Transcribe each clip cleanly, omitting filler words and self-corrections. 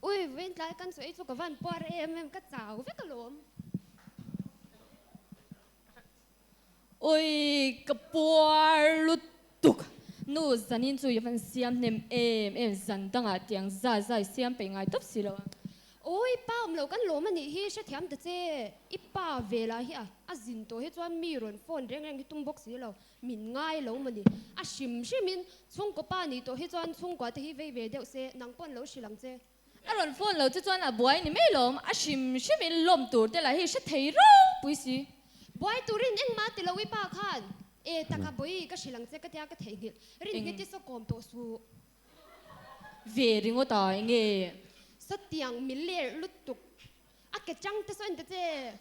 ui ven lại căn suy cho cái van por em cái chảo với cái lốm ôi cái por lụt tục nu dân in chui văn xiêm nem em dân đang ở tiếng za za xiêm bị ngay tấp xí rồi ôi bao lâu căn lốm anh hi sẽ thèm được chứ ít ba về là hi à zin to hết cho mi rồi phone reng reng tung box xí rồi mình ngay lâu mà đi sim mình chung có ba ni to hết cho chung có thì về về đều sẽ nang pon lâu xí lăng chứ rồi phone lâu chứ cho là buổi ni mấy lom sim mình lom tour để là hi sẽ thấy rồi bui xí buổi turin anh mà thì lâu ít ba khan ta cả buổi cái xí lăng chứ cái cái thấy nghỉ rin nghỉ thì số com to su về đi ngô tài nghe sát tiếng mình lệ lút tục cái trăng thế sao anh thế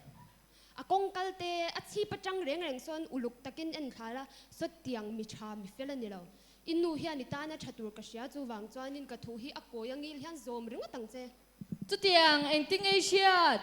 công cal te chi bắt trăng reng reng son uluk takin en thala sát tiếng mi cha mi phê lên đâu inu hian ita na chatur ka sia chu wang chuan in ka thu hi akoy angil hian zom ring atang che chú tiếng anh tiếng Asia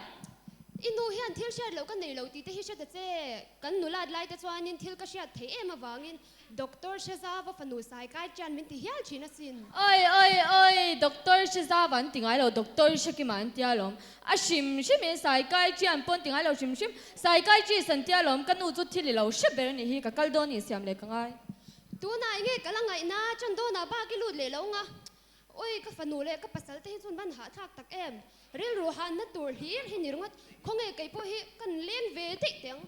inu hian thil sia lo ka nei lo ti te hi sia te che kan nu lad lai te chuan in thil ka sia thei em awangin doctor se za va fanu sai kai chan min ti hial china sin ôi doctor sẽ ra vấn tiếng Ai lo doctor sẽ cái màn tia lom sim mình sai cái chuyện pon tiếng Ai lo sim sai cái chuyện san tia lom kan u chút thili lo sẽ bể này hi cả caldo ni siam le kangai tu na nge kala ngai na chan do na ba ki lut le lo nga oi ka fanu le ka pasal te chun ban ha thak tak em rel ro han na tur hi hi ni rungat khonge kai po hi kan len ve te teng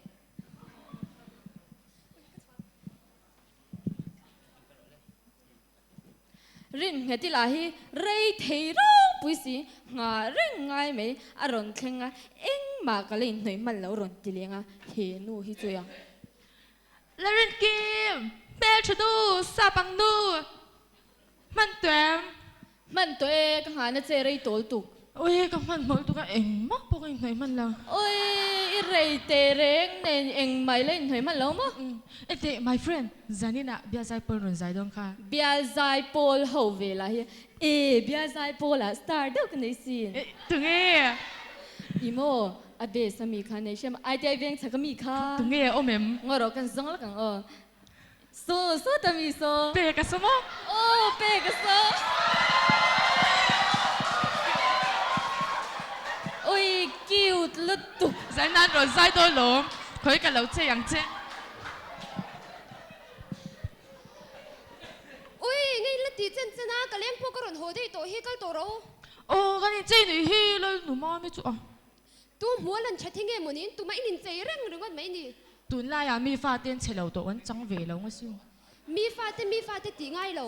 rin nghe ti la hi rei thei ro pui si nga ring ngai me aron khenga eng ma ka le noi mal lo ron ti lenga he nu hi chuya la rin kim bel chadu sa bang nu man to e ka ha na che rei tol tu ôi các bạn mới tụi các em mắc bao nhiêu mình là ôi i rei te reng nen eng mai le noi mal lo mo ete my friend Zanina bia zai pol ron zai dong kha bia zai pol ho ve la hi e bia zai pol la star dok nei sin tụi nghe imo abe sami kha nei shem ai te veng cha ka mi kha tụi nghe ôm em ngoro kan zong la kan so ta mi so pe cái số mo pe ka so ôi cute lứt tục zai nan rồi zai đôi lỗ khởi cái lỗ che yang che oi ngai la ti chen chen na ka leng po ka ron ho dei to hi kal to ro ô cái này chơi này hi lo nụ ma mi chu à tu mua lần chat hinge monin tu mai nin chei reng ringot mai ni tuần lai à mi pha tiền chơi lẩu tổ ăn trắng về lẩu ngay xíu mi fa te ti ngai lo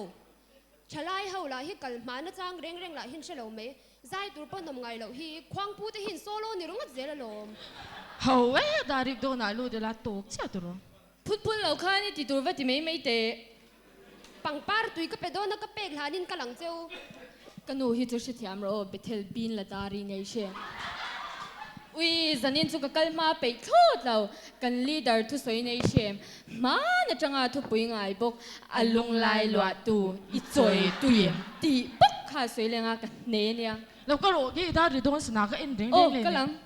chalai ho la hi kal ma na chang reng reng la hin se lo me zai tur pon nom ngai lo hi khwang pu te hin solo ni rongat zela lo hầu ấy đã đi đâu nào luôn để là tổ chứ tổ phút lâu kha ni ti tur va ti mấy te pang par tui ka pe do na ka pek lanin ka lang cheu kanu hi chu shi thiam ro bethel bin la dari nei she ui zanin chu ka kalma pe thot lo kan leader thu soi nei she ma na changa thu pui ngai bok alung lai lwa tu i choi tu yem ti bok kha soi lenga ka ne nia lâu cái lỗ cái đã đi đâu nào cái ending ô lên ka lam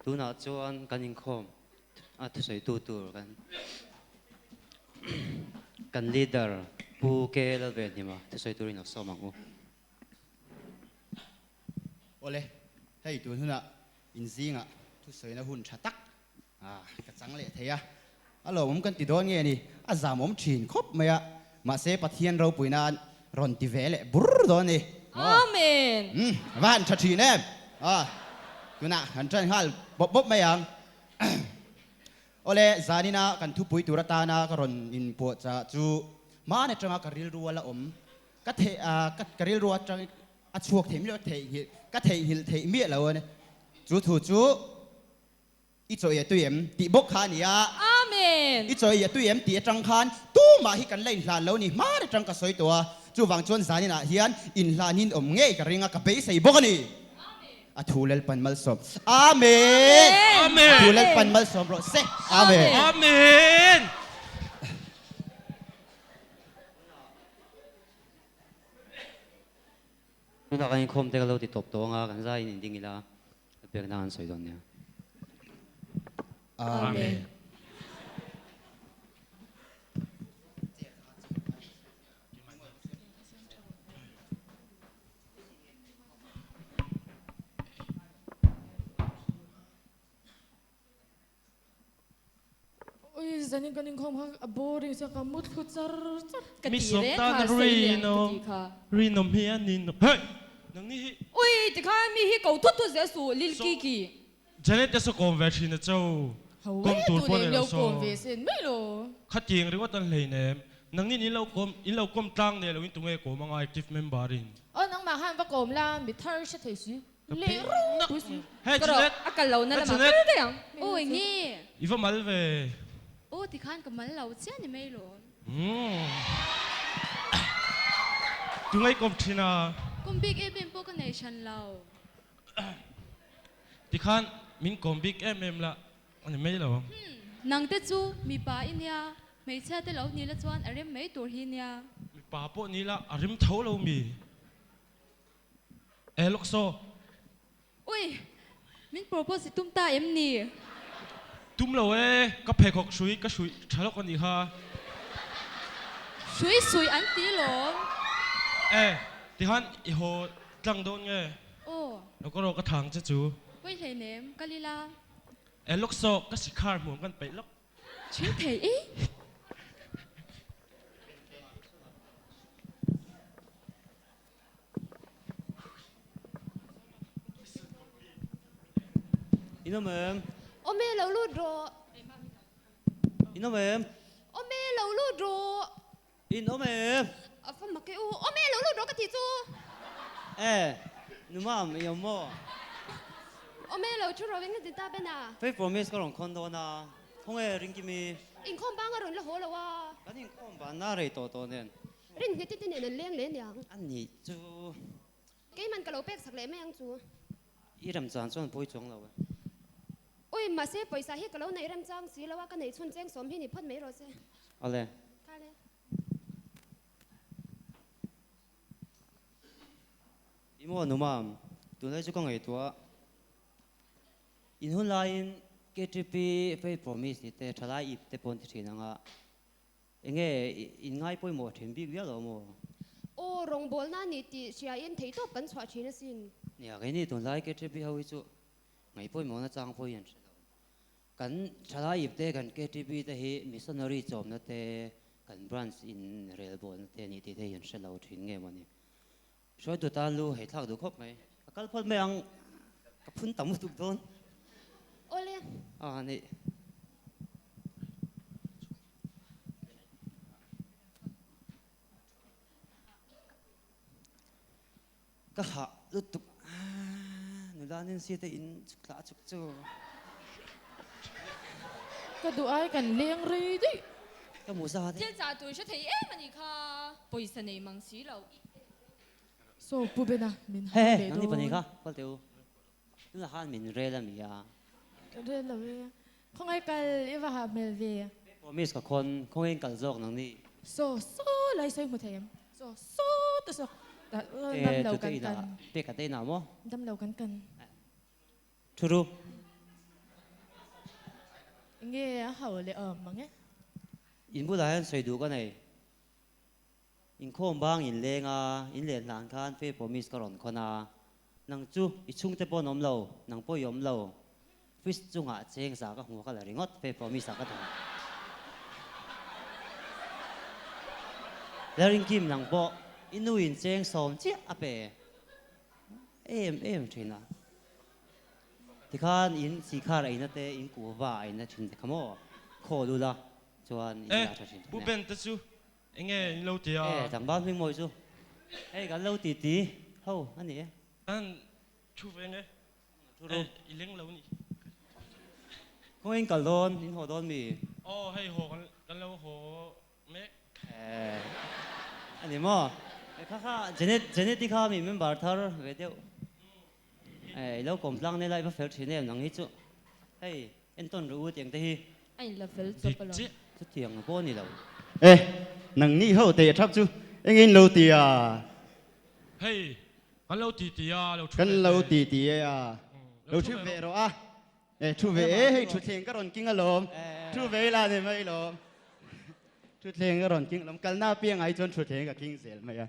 tu nào cho anh cần in khom thu soi tu kan leader pu ke la ve ni ma thu soi tu rin so mang u ole hei tu huna in zinga thu soi na hun thatak ka chang le theya alo mom kan ti don nge ni a zamom thin khop maya ma se pathian ro puina ron ti vele bur do ni amen van thathi ne kuna han chan hal bop mayang ole zanina kan thu pui turata na ka ron in po cha chu ma ne changa karil ruala ka the ka karil ruwa chang a chuak them lo the hi ka the hil the mi lo ne chu thu chu i choi ya tuyem ti bok kha ni ya amen i choi ya tuyem ti chang khan tu ma hi kan lein hlan lo ni ma ne chang ka soi to chu wang chuan zanina hian in hlanin nge ka ringa ka pe sei bok ni Athulel pan mal som. Amen. Amen. Athulel pan mal som bro. Say amen. Amen. Nó là cái không thể lâu thì tập tổ nga cái gì nhìn đi là việc nào soi đòn nha. Amen. Ôi, giờ nên con nên không hăng boring sao cả mút khut char char. Cái Mi gì sop đấy ta thà na xây ri liền no. cái gì cả. Ri nom hi ni no. Hey, nang ni Ui, thì khai mi hi cầu thút thút dễ sủ lil kiki. Janetจะสกอมเวชินะเจ้า Hầu Con ấy tụt tụi con này này là lâu sao? cồn về xin mấy lô. ขัดเจียงหรือว่าตันเลยเนี่ยนังนี่นี่เรากลมตั้งเนี่ยเราวิ่งตรงเอกมังไอกิฟต์เมมเบอร์อิน Ơ, nắng mà han bắt cồn la, bị thơ sẽ thấy gì? Lệ rú, bùi gì? เฮ้ย Cái เจ đó, เน็ต à cái lâu nó là mà Janet. cái đấy à? Ôi nghe. อีฟ้ามาเลย Ô thì khan cầm mắn lẩu chết thì mày rồi. ตรงไอ้กลมชินา Con big em bên bố cái này chân lẩu. ที่ขันมินกลมบิ๊กเอ็มละอันนี้ไม่เหรอ Nàng tết chú mi bà in ya. Mày chết tết lẩu ni là chuan ở đây mấy tuổi hin ya. มีป่าพวกนี้ละอาริมเท้าเรามีเอล็อกโซ Ôi, mình propose si tum ta em ni. ตุ้มเราก็เพกหกชุยก็ชุยใช้แล้วกันอีกฮะ Suy suy ăn tí lỗ. ที่ขันอีโหจังโดนไง Ô, แล้วก็เราก็ทางจะจู quay thầy nếm, Galila. เอล็อกโซก็สิคาร์หมุนกันไปล็อก Chuyến thầy ý. Inom em, Ô mẹ lâu lút rồi. inom em, Ô mẹ lâu lút rồi. inom em. À phong mặc cái u. Ô mẹ lâu lút rồi cái gì chú? Numa mi mo. Ô mẹ lâu chú rồi bên cái ta bên à? Phải promise có lòng con đó na. Không ai ring kimi. In không bang ở rồi là hồ là wa. Cái này không bán na rồi to nên. Rin cái tít này lên lên nhàng. Anh nhỉ chú. Cái mình cái lâu bẹt sạc lệ mấy anh chú. Iram chan chọn bôi chong lâu. Ôi mà sẽ पैसा hết cái lâu này làm trang xí là wa cái này xuân trang xóm hi ni phất mấy rồi xe. Ale. Khai lên. Imo numa. Tu lai chú con ngày tua. In hun lain KTP phải promise ni te thalai ip te pon thi na nga. Enge in ngai poi mo them big lo mo. Ô rong bol na ni ti xia yên thấy tốt cấn xóa chi nó xin. Nia cái ni tu lai KTP hau chu. Ngai poi mo na chang poi yan. Kan thalai ip te kan KTP te hi missionary chom na te kan branch in railbon te ni ti te yan shelo thin nge mo ni. Soi tu ta lu hei thak du khop mai. Kal phol me ang kapun tam tu don. Ô lên. Này. Các hạ lúc tục người ta nên xia tay in chụp lạ chụp cho Cái tụi ai cần liêng ri đi. các mùa sa thế Thế giờ tôi sẽ thấy em mà đi kha. Bây giờ này mang xí lâu. So, bù bên à, mình hey nang ni pani ka pal teu tu là han min re la mi ya Đây là về. Không ai cần yêu và hợp mèo về. promise ka kon không en kal jok nang ni So, lại xây một thèm. So, tự so. Đâm te đầu tu te cắn ina cắn. te ka te na mo Đâm đầu cắn cắn. churu Nghe hầu lệ mà nghe. in bu la han soi du ka nei in khom bang in lenga in len lan khan fe promise ka ron khona nang chu i chung te pon om lo nang po yom lo fish chunga cheng sa ka hu ka la ringot fe promise ka tha lerin kim nang po inu in cheng som chi ape em thina thì khan in si kha ra in te in ku va in thin khamo kho lu la chuan in la thin บุเป็นตะจูเอ็งเราเตีย chẳng bao nhiêu mồi chú cái lâu tí tí hâu anh nhỉ อันชูเองอีเล้งเรานี่ không anh cả lon in hồ đôn mì อ๋อให้โหกันเราโหเมก anh nhỉ mò kha genetic kha mi mình bảo thar về tiêu lâu cầm lăng này lại bắt phải chuyện này nặng hết chú hey anh tuần rượu tiếng thế hi Anh là phải ดิ chụp จิ lâu. chút tiếng bố ni đâu Ê, nằng ni hậu tệ chắc chú. Anh in lâu tì à. เฮ้ย กันเราตีตีอ่ะเรา กันเราตีตีอ่ะเราชื่อเวโรอ่ะชูเวให้ชุดเพลงก็รอนกิ้งอารมณ์ชูเวลาเนี่ยไม่ลมชุดเพลงก็รอนกิ้งลมกันหน้าเปียงไอจนชุดเพลงกับกิ้งเสียไหมอ่ะ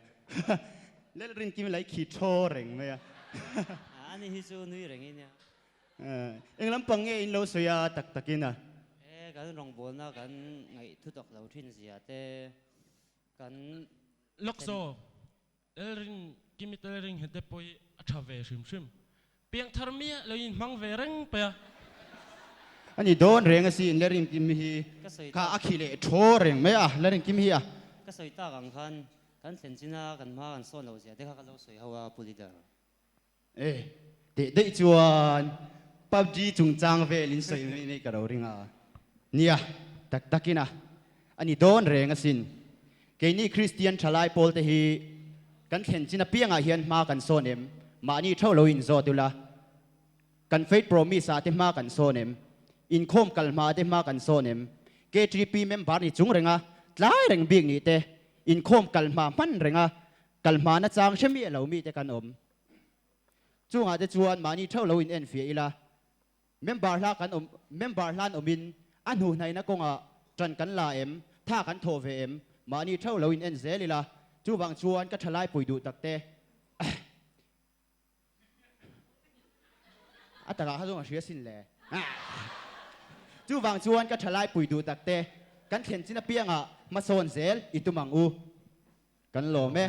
เล่นรินกิ้งไหลขีดโชเร่งไหมอ่ะ อันนี้ฮิซูนุยเรื่องนี้เนี่ย เอ็งลำปังเงี้ยอินโลสุยาตักตักินอ่ะ กันรองบนนะกันไงทุกเราทิ้งเสียแต่กัน ล็อกโซเอริงกิมิเตอริงเห็นแต่ปอยอัชเวชิมเปียงทาร์เมียเรายินมังเวรังไปอ่ะ อันนี้โดนเร่งสิเล่นรินกิมฮีข้าอักขิเลโชเร่งไหมอ่ะเล่นรินกิมฮีอ่ะ ก็สวยตากันคันกันเซนจินากันมากันโซนเราเสียแต่เขาเราสวยเขาว่าปุริดา เด็กจวนปับจีจุงจางเวลินสวยไม่กระโดดริงอ่ะเนี่ยตักตักินอ่ะอันนี้โดนเร่งสินเกนี่คริสเตียนชลายโพลเตฮีกันเห็นจินาเปียงอ่ะเฮียนมากันโซนเอ็มมานี่เท่าเราอินโซตุละกันเฟซโปรมิสอาเตมากันโซนเอ็มอินคอมกัลมาเตมากันโซนเอ็มเกทรีพีเมมบาร์นี่จุงเร่งอ่ะหลายเร่งบิ๊กนี่เตอินคอมกัลมามันเร่งอ่ะกัลมานะจางเชมีเรามีแต่กันอมจุงอาจจะจวนมานี่เท่าเราอินเอ็นฟีอีละเมมบาร์ลากันอมเมมบาร์ลานอมินอันหูในนักกงอ่ะจันกันลาเอ็มถ้ากันโทเวเอ็มมานี่เท่าเราอินเอ็นเซลีละจูบางชวนก็ทลายปุ๋ยดูตักเตอัตราเขาต้องเชื่อสินแหละจูบางชวนก็ทลายปุ๋ยดูตักเตกันเข็นจินเปียงอ่ะมาโซนเซลอิตุมังอูกันหล่อไหม